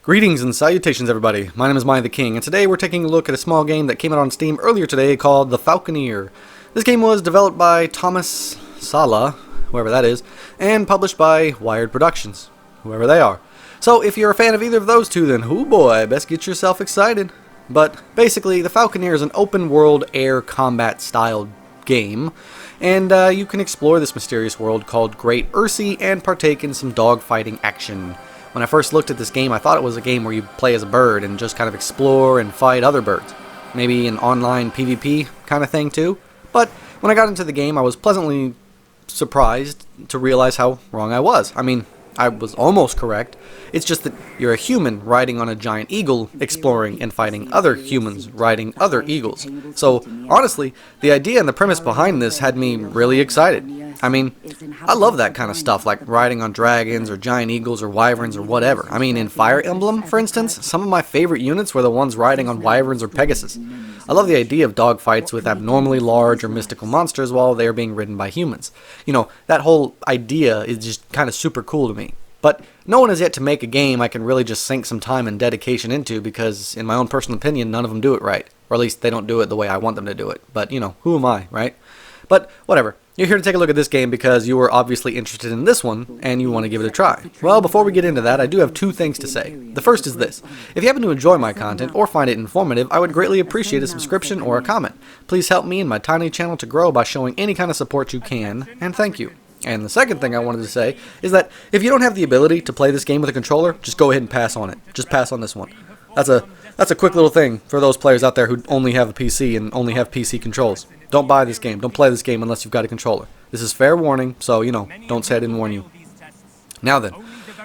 Greetings and salutations, everybody. My name is MiAh the King, and today we're taking a look at a small game that came out on Steam earlier today called the Falconeer. This game was developed by Thomas Sala, whoever that is, and published by Wired Productions, whoever they are. So if you're a fan of either of those two, then oh boy, best get yourself excited. But basically, the Falconeer is an open-world air combat style game, and you can explore this mysterious world called Great Ursi and partake in some dogfighting action. When I first looked at this game, I thought it was a game where you play as a bird and just kind of explore and fight other birds. Maybe an online PvP kind of thing too. But when I got into the game, I was pleasantly surprised to realize how wrong I was. I mean, I was almost correct. It's just that you're a human riding on a giant eagle, exploring and fighting other humans riding other eagles. So, honestly, the idea and the premise behind this had me really excited. I mean, I love that kind of stuff, like riding on dragons or giant eagles or wyverns or whatever. I mean, in Fire Emblem, for instance, some of my favorite units were the ones riding on wyverns or Pegasus. I love the idea of dogfights with abnormally large or mystical monsters while they are being ridden by humans. You know, that whole idea is just kind of super cool to me. But no one has yet to make a game I can really just sink some time and dedication into because, in my own personal opinion, none of them do it right. Or at least they don't do it the way I want them to do it. But, you know, who am I, right? But, whatever. You're here to take a look at this game because you were obviously interested in this one, and you want to give it a try. Well, before we get into that, I do have two things to say. The first is this. If you happen to enjoy my content or find it informative, I would greatly appreciate a subscription or a comment. Please help me and my tiny channel to grow by showing any kind of support you can, and thank you. And the second thing I wanted to say is that if you don't have the ability to play this game with a controller, just go ahead and pass on it. Just pass on this one. That's a quick little thing for those players out there who only have a PC and only have PC controls. Don't buy this game. Don't play this game unless you've got a controller. This is fair warning, so, you know, don't say I didn't warn you. Now then,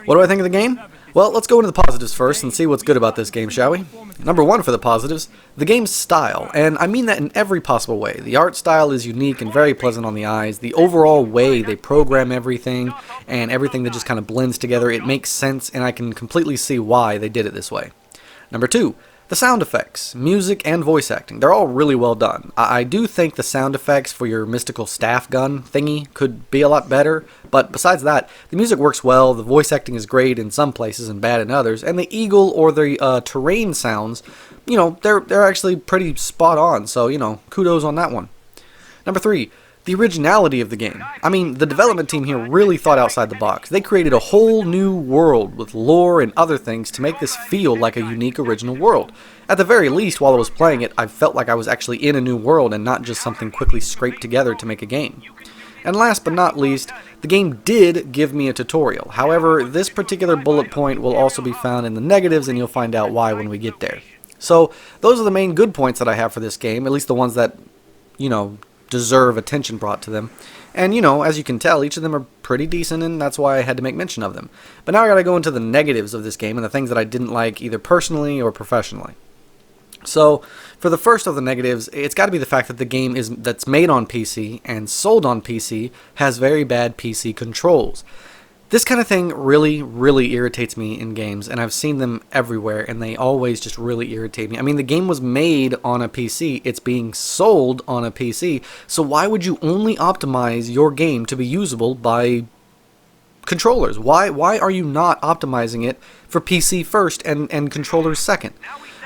what do I think of the game? Well, let's go into the positives first and see what's good about this game, shall we? Number one for the positives, the game's style, and I mean that in every possible way. The art style is unique and very pleasant on the eyes. The overall way they program everything and everything that just kind of blends together, it makes sense, and I can completely see why they did it this way. Number two, the sound effects, music, and voice acting. They're all really well done. I do think the sound effects for your mystical staff gun thingy could be a lot better, but besides that, the music works well, the voice acting is great in some places and bad in others, and the eagle or the terrain sounds, you know, they're actually pretty spot on, so, you know, kudos on that one. Number three, the originality of the game. I mean, the development team here really thought outside the box. They created a whole new world with lore and other things to make this feel like a unique original world. At the very least, while I was playing it, I felt like I was actually in a new world and not just something quickly scraped together to make a game. And last but not least, the game did give me a tutorial. However, this particular bullet point will also be found in the negatives, and you'll find out why when we get there. So, those are the main good points that I have for this game, at least the ones that, you know, deserve attention brought to them. And, you know, as you can tell, each of them are pretty decent, and that's why I had to make mention of them. But now I gotta go into the negatives of this game and the things that I didn't like either personally or professionally. So, for the first of the negatives, it's got to be the fact that the game that's made on PC and sold on PC has very bad PC controls. This kind of thing really, really irritates me in games, and I've seen them everywhere, and they always just really irritate me. I mean, the game was made on a PC, it's being sold on a PC, so why would you only optimize your game to be usable by controllers? Why are you not optimizing it for PC first and controllers second?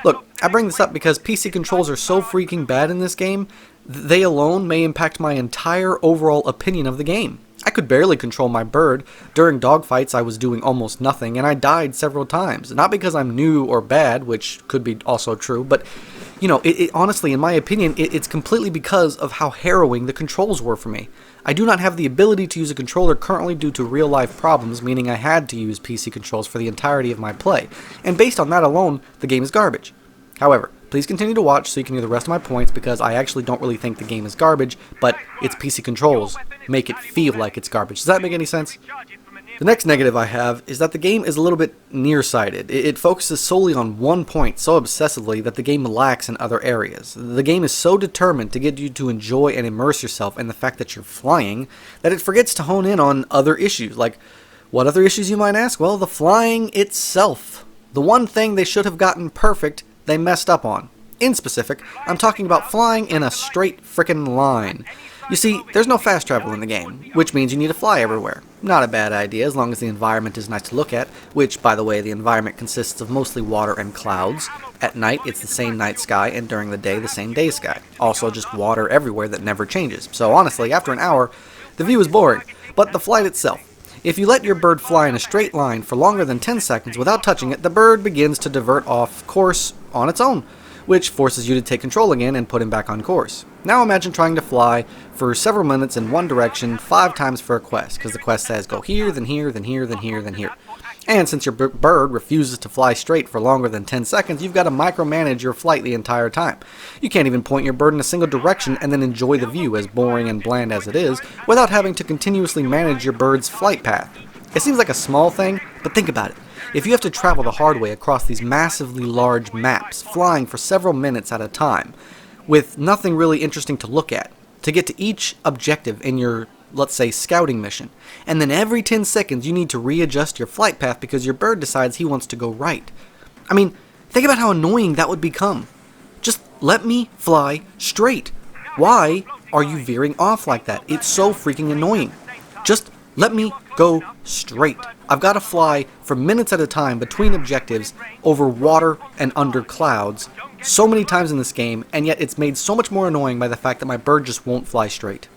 Look, I bring this up because PC controls are so freaking bad in this game, they alone may impact my entire overall opinion of the game. I could barely control my bird. During dogfights I was doing almost nothing, and I died several times. Not because I'm new or bad, which could be also true, but, you know, honestly, in my opinion, it's completely because of how harrowing the controls were for me. I do not have the ability to use a controller currently due to real-life problems, meaning I had to use PC controls for the entirety of my play. And based on that alone, the game is garbage. However, please continue to watch so you can hear the rest of my points because I actually don't really think the game is garbage, but its PC controls make it feel like it's garbage. Does that make any sense? The next negative I have is that the game is a little bit nearsighted. It focuses solely on one point so obsessively that the game lacks in other areas. The game is so determined to get you to enjoy and immerse yourself in the fact that you're flying that it forgets to hone in on other issues. Like, what other issues you might ask? Well, the flying itself. The one thing they should have gotten perfect, they messed up on. In specific, I'm talking about flying in a straight frickin' line. You see, there's no fast travel in the game, which means you need to fly everywhere. Not a bad idea as long as the environment is nice to look at, which, by the way, the environment consists of mostly water and clouds. At night, it's the same night sky, and during the day, the same day sky. Also, just water everywhere that never changes. So honestly, after an hour, the view is boring. But the flight itself. If you let your bird fly in a straight line for longer than 10 seconds without touching it, the bird begins to divert off course on its own, which forces you to take control again and put him back on course. Now imagine trying to fly for several minutes in one direction 5 times for a quest, because the quest says go here, then here, then here, then here, then here. And since your bird refuses to fly straight for longer than 10 seconds, you've got to micromanage your flight the entire time. You can't even point your bird in a single direction and then enjoy the view, as boring and bland as it is, without having to continuously manage your bird's flight path. It seems like a small thing, but think about it. If you have to travel the hard way across these massively large maps, flying for several minutes at a time, with nothing really interesting to look at, to get to each objective in your, let's say, scouting mission, and then every 10 seconds you need to readjust your flight path because your bird decides he wants to go right. I mean, think about how annoying that would become. Just let me fly straight. Why are you veering off like that? It's so freaking annoying. Just let me go straight. I've got to fly for minutes at a time between objectives over water and under clouds so many times in this game, and yet it's made so much more annoying by the fact that my bird just won't fly straight.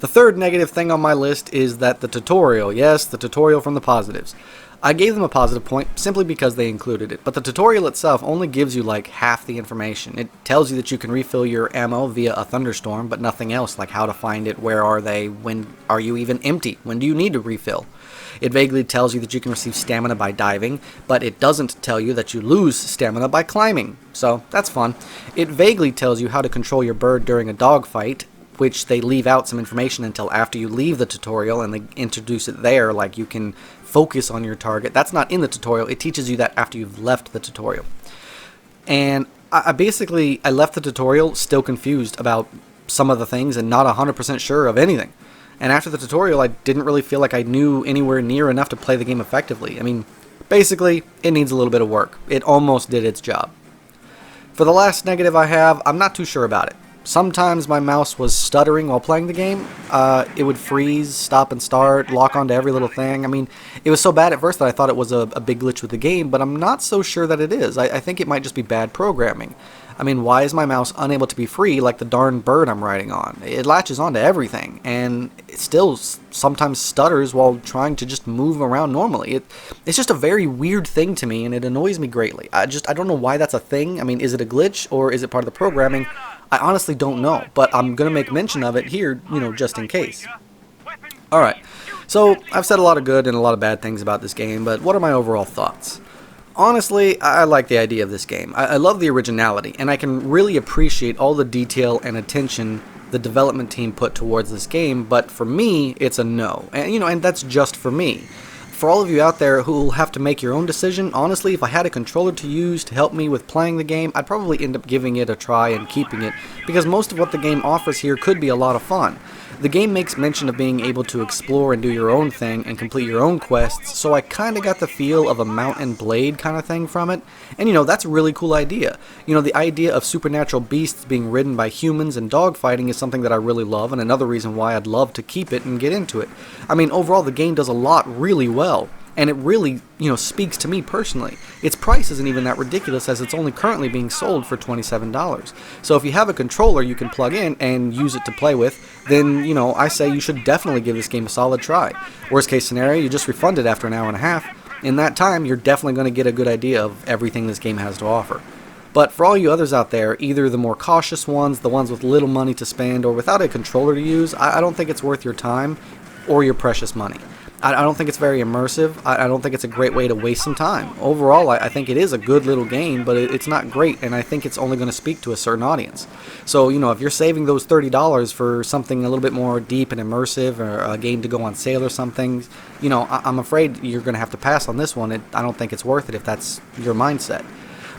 The third negative thing on my list is that the tutorial, yes, the tutorial from the positives. I gave them a positive point simply because they included it, but the tutorial itself only gives you like half the information. It tells you that you can refill your ammo via a thunderstorm, but nothing else, like how to find it, where are they, when are you even empty, when do you need to refill. It vaguely tells you that you can receive stamina by diving, but it doesn't tell you that you lose stamina by climbing, so that's fun. It vaguely tells you how to control your bird during a dogfight, which they leave out some information until after you leave the tutorial and they introduce it there, like you can focus on your target. That's not in the tutorial. It teaches you that after you've left the tutorial. And I left the tutorial still confused about some of the things and not 100% sure of anything. And after the tutorial, I didn't really feel like I knew anywhere near enough to play the game effectively. I mean, basically, it needs a little bit of work. It almost did its job. For the last negative I have, I'm not too sure about it. Sometimes my mouse was stuttering while playing the game. It would freeze, stop and start, lock onto every little thing. I mean, it was so bad at first that I thought it was a big glitch with the game, but I'm not so sure that it is. I think it might just be bad programming. I mean, why is my mouse unable to be free like the darn bird I'm riding on? It latches onto everything, and it still sometimes stutters while trying to just move around normally. It's just a very weird thing to me, and it annoys me greatly. I don't know why that's a thing. I mean, is it a glitch, or is it part of the programming? I honestly don't know, but I'm going to make mention of it here, just in case. Alright, so I've said a lot of good and a lot of bad things about this game, but what are my overall thoughts? Honestly, I like the idea of this game. I love the originality, and I can really appreciate all the detail and attention the development team put towards this game, but for me, it's a no. And that's just for me. For all of you out there who will have to make your own decision, honestly, if I had a controller to use to help me with playing the game, I'd probably end up giving it a try and keeping it, because most of what the game offers here could be a lot of fun. The game makes mention of being able to explore and do your own thing and complete your own quests, so I kinda got the feel of a mount and blade kind of thing from it, and that's a really cool idea. The idea of supernatural beasts being ridden by humans and dogfighting is something that I really love, and another reason why I'd love to keep it and get into it. I mean, overall the game does a lot really well, and it really, speaks to me personally. Its price isn't even that ridiculous, as it's only currently being sold for $27. So if you have a controller you can plug in and use it to play with, then, I say you should definitely give this game a solid try. Worst case scenario, you just refund it after an hour and a half. In that time, you're definitely going to get a good idea of everything this game has to offer. But for all you others out there, either the more cautious ones, the ones with little money to spend, or without a controller to use, I don't think it's worth your time or your precious money. I don't think it's very immersive. I don't think it's a great way to waste some time. Overall, I think it is a good little game, but it's not great, and I think it's only going to speak to a certain audience. So, if you're saving those $30 for something a little bit more deep and immersive, or a game to go on sale or something, I'm afraid you're going to have to pass on this one. I don't think it's worth it if that's your mindset.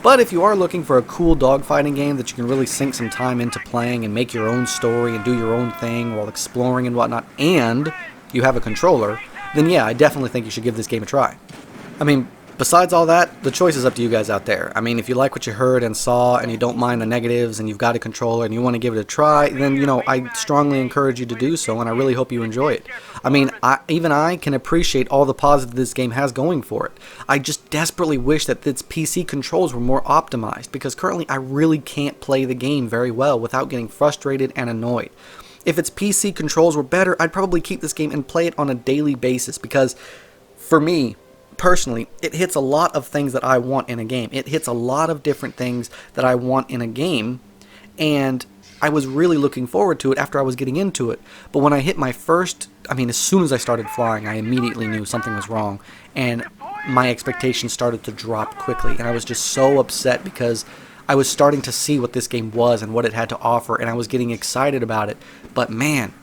But if you are looking for a cool dogfighting game that you can really sink some time into playing and make your own story and do your own thing while exploring and whatnot, and you have a controller, then yeah, I definitely think you should give this game a try. I mean, Besides all that, the choice is up to you guys out there. I mean, if you like what you heard and saw and you don't mind the negatives and you've got a controller and you want to give it a try, then, you know, I strongly encourage you to do so, and I really hope you enjoy it. I mean, even I can appreciate all the positive this game has going for it. I just desperately wish that its PC controls were more optimized, because currently I really can't play the game very well without getting frustrated and annoyed. If its PC controls were better, I'd probably keep this game and play it on a daily basis, because for me, personally, it hits a lot of things that I want in a game. It hits a lot of different things that I want in a game, and I was really looking forward to it after I was getting into it. But when I hit my first, as soon as I started flying, I immediately knew something was wrong, and my expectations started to drop quickly, and I was just so upset because I was starting to see what this game was and what it had to offer, and I was getting excited about it. But man,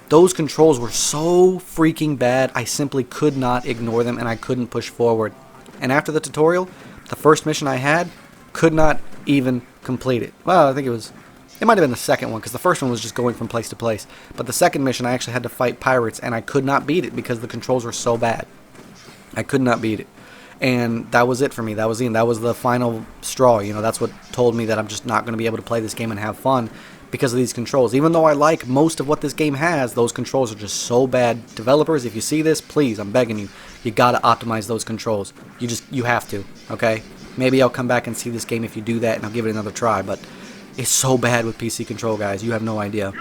those controls were so freaking bad, I simply could not ignore them and I couldn't push forward. And after the tutorial, the first mission I had, could not even complete it. Well, I think it might have been the second one, because the first one was just going from place to place. But the second mission, I actually had to fight pirates, and I could not beat it because the controls were so bad. I could not beat it. And that was it for me. That was the final straw. You know, that's what told me that I'm just not going to be able to play this game and have fun because of these controls. Even though I like most of what this game has, those controls are just so bad. Developers, if you see this, please, I'm begging you, you gotta optimize those controls. You have to, okay? Maybe I'll come back and see this game if you do that, and I'll give it another try, but it's so bad with PC control, guys. You have no idea.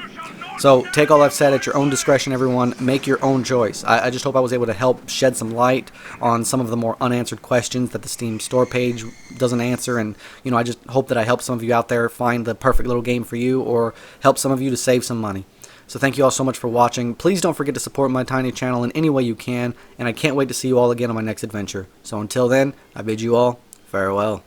So take all I've said at your own discretion, everyone. Make your own choice. I just hope I was able to help shed some light on some of the more unanswered questions that the Steam store page doesn't answer. And, you know, I just hope that I help some of you out there find the perfect little game for you, or help some of you to save some money. So thank you all so much for watching. Please don't forget to support my tiny channel in any way you can. And I can't wait to see you all again on my next adventure. So until then, I bid you all farewell.